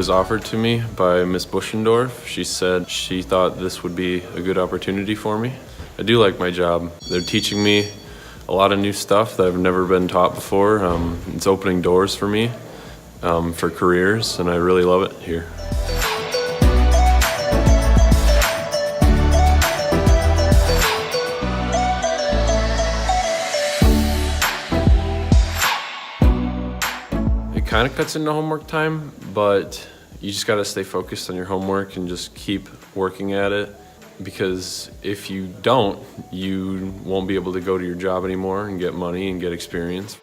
was offered to me by Miss Buschendorf. She said she thought this would be a good opportunity for me. I do like my job. They're teaching me a lot of new stuff that I've never been taught before. It's opening doors for me for careers, and I really love it here. It kind of cuts into homework time, but you just got to stay focused on your homework and just keep working at it, because if you don't, you won't be able to go to your job anymore and get money and get experience.